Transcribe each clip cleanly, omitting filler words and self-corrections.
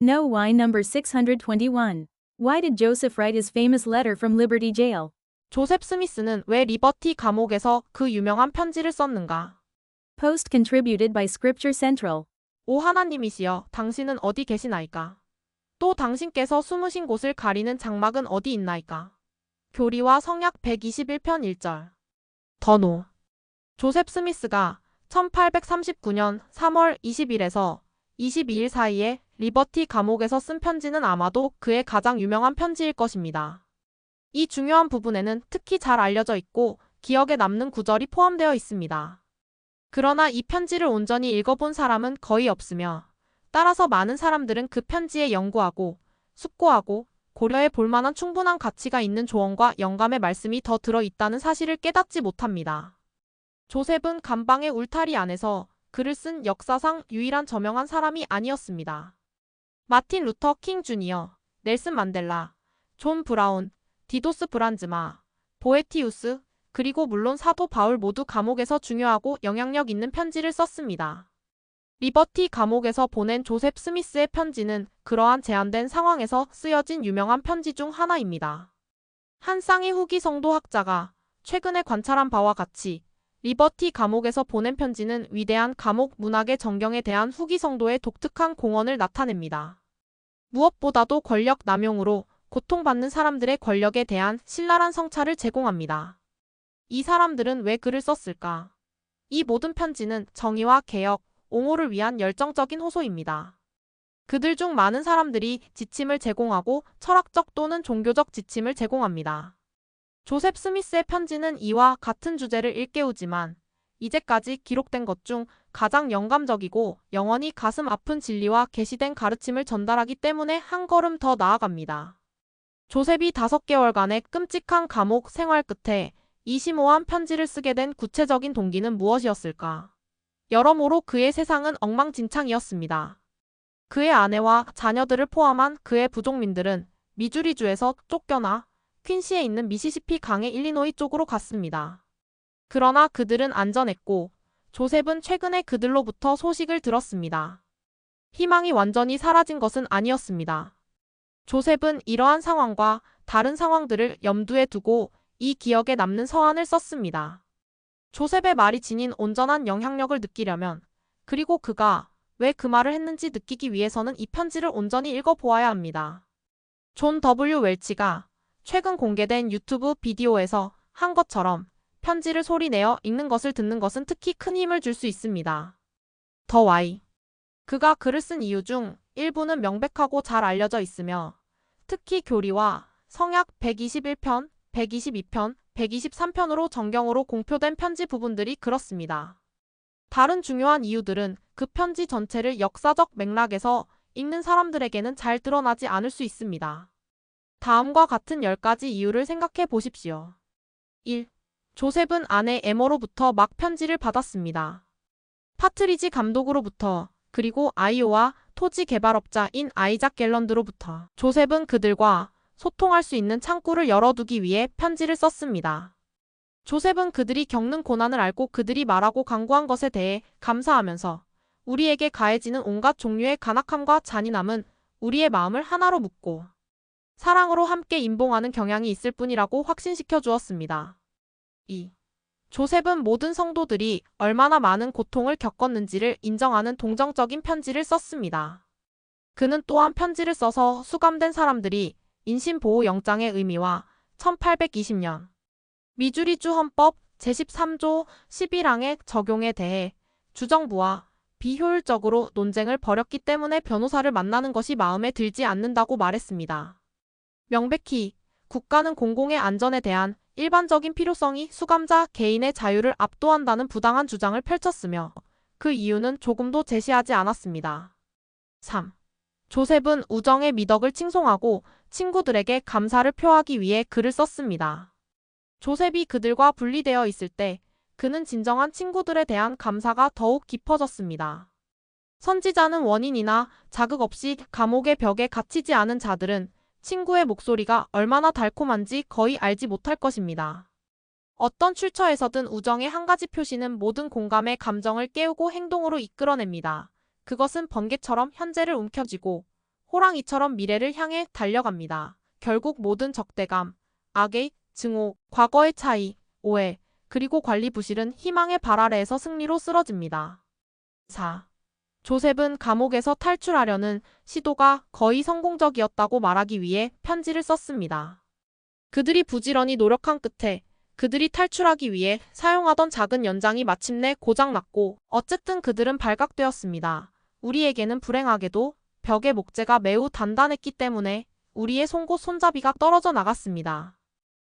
No. Why number 621. Why did Joseph write his famous letter from Liberty Jail? 조셉 스미스는 왜 리버티 감옥에서 그 유명한 편지를 썼는가? Post contributed by Scripture Central. 오 하나님이시여, 당신은 어디 계시나이까? 또 당신께서 숨으신 곳을 가리는 장막은 어디 있나이까? 교리와 성약 121편 1절. 더노. 조셉 스미스가 1839년 3월 20일에서 22일 사이에 리버티 감옥에서 쓴 편지는 아마도 그의 가장 유명한 편지일 것입니다. 이 중요한 부분에는 특히 잘 알려져 있고 기억에 남는 구절이 포함되어 있습니다. 그러나 이 편지를 온전히 읽어본 사람은 거의 없으며 따라서 많은 사람들은 그 편지에 연구하고 숙고하고 고려해 볼 만한 충분한 가치가 있는 조언과 영감의 말씀이 더 들어있다는 사실을 깨닫지 못합니다. 조셉은 감방의 울타리 안에서 글을 쓴 역사상 유일한 저명한 사람이 아니었습니다. 마틴 루터 킹 주니어, 넬슨 만델라, 존 브라운, 디도스 브란즈마, 보에티우스, 그리고 물론 사도 바울 모두 감옥에서 중요하고 영향력 있는 편지를 썼습니다. 리버티 감옥에서 보낸 조셉 스미스의 편지는 그러한 제한된 상황에서 쓰여진 유명한 편지 중 하나입니다. 한 쌍의 후기 성도 학자가 최근에 관찰한 바와 같이 리버티 감옥에서 보낸 편지는 위대한 감옥 문학의 전경에 대한 후기 성도의 독특한 공헌을 나타냅니다. 무엇보다도 권력 남용으로 고통받는 사람들의 권력에 대한 신랄한 성찰을 제공합니다. 이 사람들은 왜 글을 썼을까? 이 모든 편지는 정의와 개혁, 옹호를 위한 열정적인 호소입니다. 그들 중 많은 사람들이 지침을 제공하고 철학적 또는 종교적 지침을 제공합니다. 조셉 스미스의 편지는 이와 같은 주제를 일깨우지만 이제까지 기록된 것 중 가장 영감적이고 영원히 가슴 아픈 진리와 계시된 가르침을 전달하기 때문에 한 걸음 더 나아갑니다. 조셉이 5개월간의 끔찍한 감옥 생활 끝에 이 심오한 편지를 쓰게 된 구체적인 동기는 무엇이었을까? 여러모로 그의 세상은 엉망진창이었습니다. 그의 아내와 자녀들을 포함한 그의 부족민들은 미주리주에서 쫓겨나 퀸시에 있는 미시시피 강의 일리노이 쪽으로 갔습니다. 그러나 그들은 안전했고 조셉은 최근에 그들로부터 소식을 들었습니다. 희망이 완전히 사라진 것은 아니었습니다. 조셉은 이러한 상황과 다른 상황들을 염두에 두고 이 기억에 남는 서한을 썼습니다. 조셉의 말이 지닌 온전한 영향력을 느끼려면 그리고 그가 왜 그 말을 했는지 느끼기 위해서는 이 편지를 온전히 읽어보아야 합니다. 존 W. 웰치가 최근 공개된 유튜브 비디오에서 한 것처럼 편지를 소리내어 읽는 것을 듣는 것은 특히 큰 힘을 줄 수 있습니다. 더 와이. 그가 글을 쓴 이유 중 일부는 명백하고 잘 알려져 있으며 특히 교리와 성약 121편, 122편, 123편으로 정경으로 공표된 편지 부분들이 그렇습니다. 다른 중요한 이유들은 그 편지 전체를 역사적 맥락에서 읽는 사람들에게는 잘 드러나지 않을 수 있습니다. 다음과 같은 10가지 이유를 생각해 보십시오. 1. 조셉은 아내 에머로부터 막 편지를 받았습니다. 파트리지 감독으로부터 그리고 아이오와 토지 개발업자인 아이작 갤런드로부터 조셉은 그들과 소통할 수 있는 창구를 열어두기 위해 편지를 썼습니다. 조셉은 그들이 겪는 고난을 알고 그들이 말하고 강구한 것에 대해 감사하면서 우리에게 가해지는 온갖 종류의 간악함과 잔인함은 우리의 마음을 하나로 묶고 사랑으로 함께 임봉하는 경향이 있을 뿐이라고 확신시켜 주었습니다. 2. 조셉은 모든 성도들이 얼마나 많은 고통을 겪었는지를 인정하는 동정적인 편지를 썼습니다. 그는 또한 편지를 써서 수감된 사람들이 인신보호영장의 의미와 1820년 미주리주 헌법 제13조 11항의 적용에 대해 주정부와 비효율적으로 논쟁을 벌였기 때문에 변호사를 만나는 것이 마음에 들지 않는다고 말했습니다. 명백히 국가는 공공의 안전에 대한 일반적인 필요성이 수감자 개인의 자유를 압도한다는 부당한 주장을 펼쳤으며 그 이유는 조금도 제시하지 않았습니다. 3. 조셉은 우정의 미덕을 칭송하고 친구들에게 감사를 표하기 위해 글을 썼습니다. 조셉이 그들과 분리되어 있을 때 그는 진정한 친구들에 대한 감사가 더욱 깊어졌습니다. 선지자는 원인이나 자극 없이 감옥의 벽에 갇히지 않은 자들은 친구의 목소리가 얼마나 달콤한지 거의 알지 못할 것입니다. 어떤 출처에서든 우정의 한 가지 표시는 모든 공감의 감정을 깨우고 행동으로 이끌어냅니다. 그것은 번개처럼 현재를 움켜쥐고 호랑이처럼 미래를 향해 달려갑니다. 결국 모든 적대감, 악의 증오, 과거의 차이, 오해, 그리고 관리 부실은 희망의 발 아래에서 승리로 쓰러집니다. 4. 조셉은 감옥에서 탈출하려는 시도가 거의 성공적이었다고 말하기 위해 편지를 썼습니다. 그들이 부지런히 노력한 끝에 그들이 탈출하기 위해 사용하던 작은 연장이 마침내 고장났고 어쨌든 그들은 발각되었습니다. 우리에게는 불행하게도 벽의 목재가 매우 단단했기 때문에 우리의 송곳 손잡이가 떨어져 나갔습니다.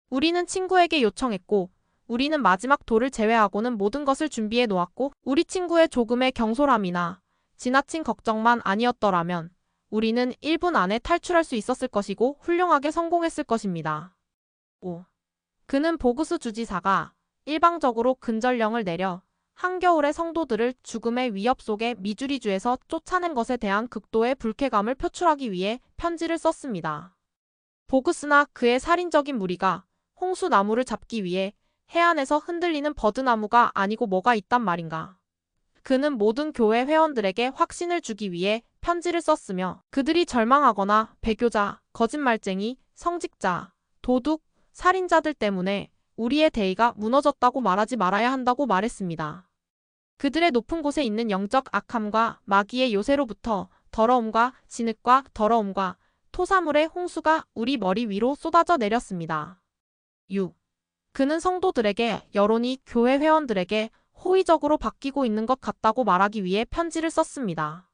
우리는 친구에게 요청했고 우리는 마지막 돌을 제외하고는 모든 것을 준비해 놓았고 우리 친구의 조금의 경솔함이나 지나친 걱정만 아니었더라면 우리는 1분 안에 탈출할 수 있었을 것이고 훌륭하게 성공했을 것입니다. 5. 그는 보구스 주지사가 일방적으로 근절령을 내려 한겨울의 성도들을 죽음의 위협 속에 미주리주에서 쫓아낸 것에 대한 극도의 불쾌감을 표출하기 위해 편지를 썼습니다. 보구스나 그의 살인적인 무리가 홍수나무를 잡기 위해 해안에서 흔들리는 버드나무가 아니고 뭐가 있단 말인가. 그는 모든 교회 회원들에게 확신을 주기 위해 편지를 썼으며 그들이 절망하거나 배교자, 거짓말쟁이, 성직자, 도둑, 살인자들 때문에 우리의 대의가 무너졌다고 말하지 말아야 한다고 말했습니다. 그들의 높은 곳에 있는 영적 악함과 마귀의 요새로부터 더러움과 진흙과 더러움과 토사물의 홍수가 우리 머리 위로 쏟아져 내렸습니다. 6. 그는 성도들에게 여론이 교회 회원들에게 호의적으로 바뀌고 있는 것 같다고 말하기 위해 편지를 썼습니다.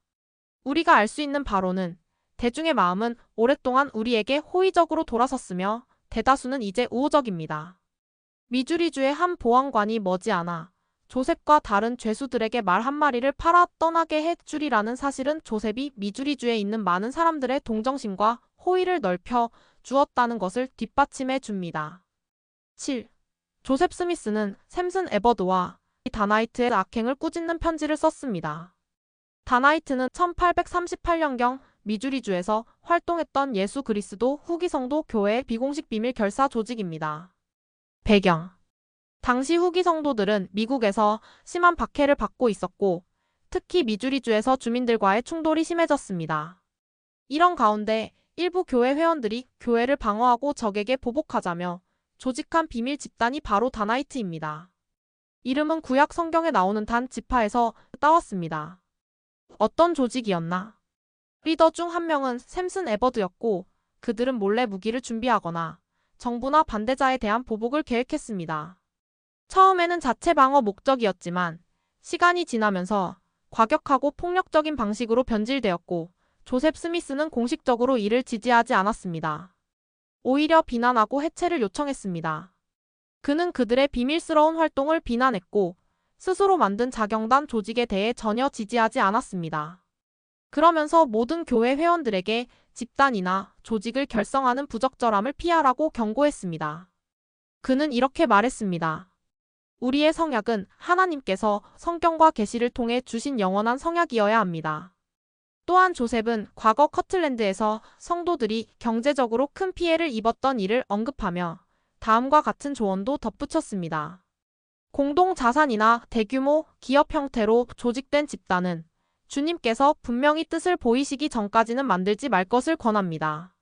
우리가 알 수 있는 바로는 대중의 마음은 오랫동안 우리에게 호의적으로 돌아섰으며 대다수는 이제 우호적입니다. 미주리주의 한 보안관이 머지않아 조셉과 다른 죄수들에게 말 한마리를 팔아 떠나게 해 주리라는 사실은 조셉이 미주리주에 있는 많은 사람들의 동정심과 호의를 넓혀 주었다는 것을 뒷받침해 줍니다. 7. 조셉 스미스는 샘슨 에버드와 다나이트의 악행을 꾸짖는 편지를 썼습니다. 다나이트는 1838년경 미주리주에서 활동했던 예수 그리스도 후기 성도 교회의 비공식 비밀 결사 조직입니다. 배경: 당시 후기 성도들은 미국에서 심한 박해를 받고 있었고 특히 미주리주에서 주민들과의 충돌이 심해졌습니다. 이런 가운데 일부 교회 회원들이 교회를 방어하고 적에게 보복하자며 조직한 비밀 집단이 바로 다나이트입니다. 이름은 구약 성경에 나오는 단 지파에서 따왔습니다. 어떤 조직이었나? 리더 중 한 명은 샘슨 에버드였고 그들은 몰래 무기를 준비하거나 정부나 반대자에 대한 보복을 계획했습니다. 처음에는 자체 방어 목적이었지만 시간이 지나면서 과격하고 폭력적인 방식으로 변질되었고 조셉 스미스는 공식적으로 이를 지지하지 않았습니다. 오히려 비난하고 해체를 요청했습니다. 그는 그들의 비밀스러운 활동을 비난했고 스스로 만든 자경단 조직에 대해 전혀 지지하지 않았습니다. 그러면서 모든 교회 회원들에게 집단이나 조직을 결성하는 부적절함을 피하라고 경고했습니다. 그는 이렇게 말했습니다. 우리의 성약은 하나님께서 성경과 계시를 통해 주신 영원한 성약이어야 합니다. 또한 조셉은 과거 커틀랜드에서 성도들이 경제적으로 큰 피해를 입었던 일을 언급하며 다음과 같은 조언도 덧붙였습니다. 공동자산이나 대규모 기업 형태로 조직된 집단은 주님께서 분명히 뜻을 보이시기 전까지는 만들지 말 것을 권합니다.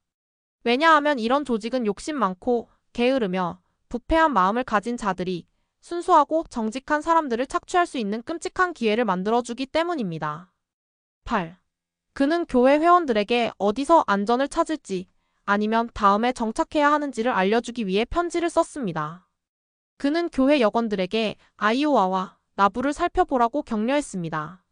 왜냐하면 이런 조직은 욕심 많고 게으르며 부패한 마음을 가진 자들이 순수하고 정직한 사람들을 착취할 수 있는 끔찍한 기회를 만들어주기 때문입니다. 8. 그는 교회 회원들에게 어디서 안전을 찾을지 아니면 다음에 정착해야 하는지를 알려주기 위해 편지를 썼습니다. 그는 교회 여건들에게 아이오와와 나부를 살펴보라고 격려했습니다.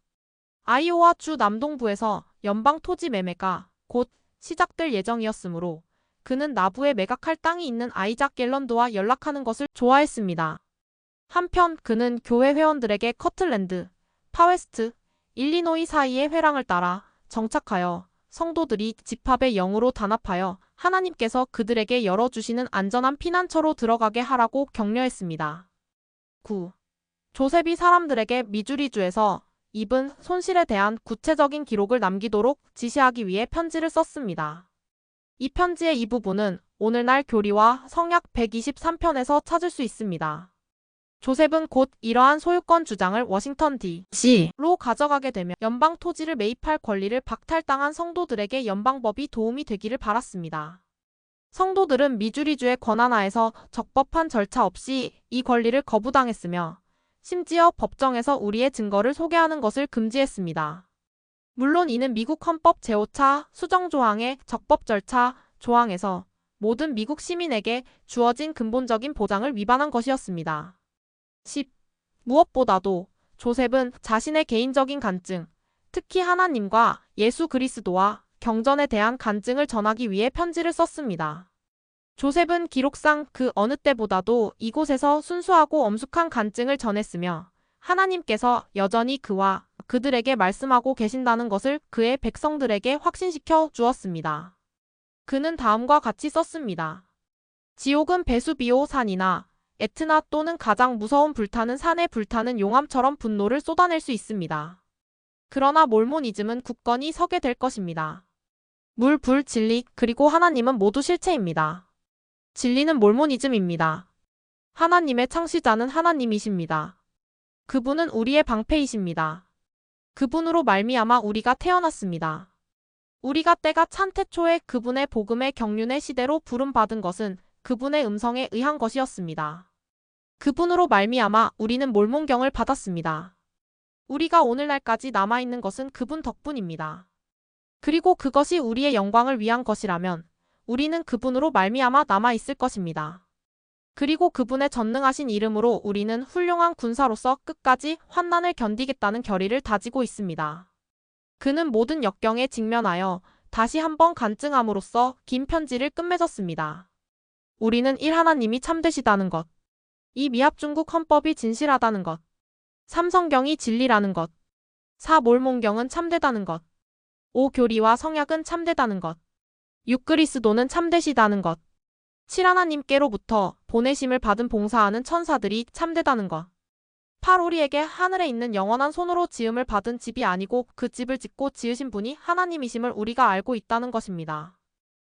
아이오와 주 남동부에서 연방 토지 매매가 곧 시작될 예정이었으므로 그는 나부에 매각할 땅이 있는 아이작 갤런드와 연락하는 것을 좋아했습니다. 한편 그는 교회 회원들에게 커틀랜드, 파웨스트, 일리노이 사이의 회랑을 따라 정착하여 성도들이 집합의 영으로 단합하여 하나님께서 그들에게 열어주시는 안전한 피난처로 들어가게 하라고 격려했습니다. 9. 조셉이 사람들에게 미주리주에서 입은 손실에 대한 구체적인 기록을 남기도록 지시하기 위해 편지를 썼습니다. 이 편지의 이 부분은 오늘날 교리와 성약 123편에서 찾을 수 있습니다. 조셉은 곧 이러한 소유권 주장을 워싱턴 D.C.로 가져가게 되며 연방 토지를 매입할 권리를 박탈당한 성도들에게 연방법이 도움이 되기를 바랐습니다. 성도들은 미주리주의 권한하에서 적법한 절차 없이 이 권리를 거부당했으며 심지어 법정에서 우리의 증거를 소개하는 것을 금지했습니다. 물론 이는 미국 헌법 제5차 수정조항의 적법 절차 조항에서 모든 미국 시민에게 주어진 근본적인 보장을 위반한 것이었습니다. 10. 무엇보다도 조셉은 자신의 개인적인 간증, 특히 하나님과 예수 그리스도와 경전에 대한 간증을 전하기 위해 편지를 썼습니다. 조셉은 기록상 그 어느 때보다도 이곳에서 순수하고 엄숙한 간증을 전했으며 하나님께서 여전히 그와 그들에게 말씀하고 계신다는 것을 그의 백성들에게 확신시켜 주었습니다. 그는 다음과 같이 썼습니다. 지옥은 베수비오 산이나 에트나 또는 가장 무서운 불타는 산에 불타는 용암처럼 분노를 쏟아낼 수 있습니다. 그러나 몰모니즘은 굳건히 서게 될 것입니다. 물, 불, 진리, 그리고 하나님은 모두 실체입니다. 진리는 몰모니즘입니다. 하나님의 창시자는 하나님이십니다. 그분은 우리의 방패이십니다. 그분으로 말미암아 우리가 태어났습니다. 우리가 때가 찬 태초에 그분의 복음의 경륜의 시대로 부름받은 것은 그분의 음성에 의한 것이었습니다. 그분으로 말미암아 우리는 몰몬경을 받았습니다. 우리가 오늘날까지 남아있는 것은 그분 덕분입니다. 그리고 그것이 우리의 영광을 위한 것이라면 우리는 그분으로 말미암아 남아있을 것입니다. 그리고 그분의 전능하신 이름으로 우리는 훌륭한 군사로서 끝까지 환난을 견디겠다는 결의를 다지고 있습니다. 그는 모든 역경에 직면하여 다시 한번 간증함으로써 긴 편지를 끝맺었습니다. 우리는 1. 하나님이 참되시다는 것. 2. 미합중국 헌법이 진실하다는 것. 3. 성경이 진리라는 것. 4. 몰몬경은 참되다는 것. 5. 교리와 성약은 참되다는 것. 6. 그리스도는 참되시다는 것. 7. 하나님께로부터 보내심을 받은 봉사하는 천사들이 참되다는 것. 8. 우리에게 하늘에 있는 영원한 손으로 지음을 받은 집이 아니고 그 집을 짓고 지으신 분이 하나님이심을 우리가 알고 있다는 것입니다.